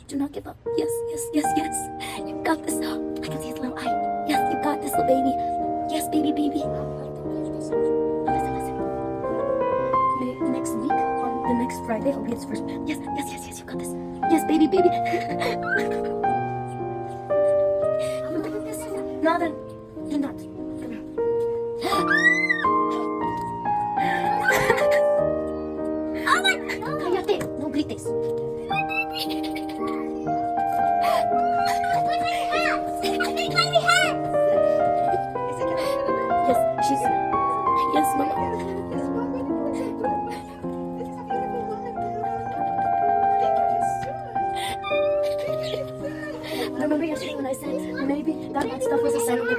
Do not give up. Yes, yes, yes, yes. You got this. I can see his little eye. Yes, you got this, little baby. Yes, baby, baby. Listen, listen. The next week, on the next Friday, I'll be his first. Yes, yes, yes, yes, you got this. Yes, baby, baby. No, then, you're not. Come here. Oh my God! Cállate, no grites. Yes, she's. Yes, mama. Remember yesterday when I said maybe that stuff was a sign of the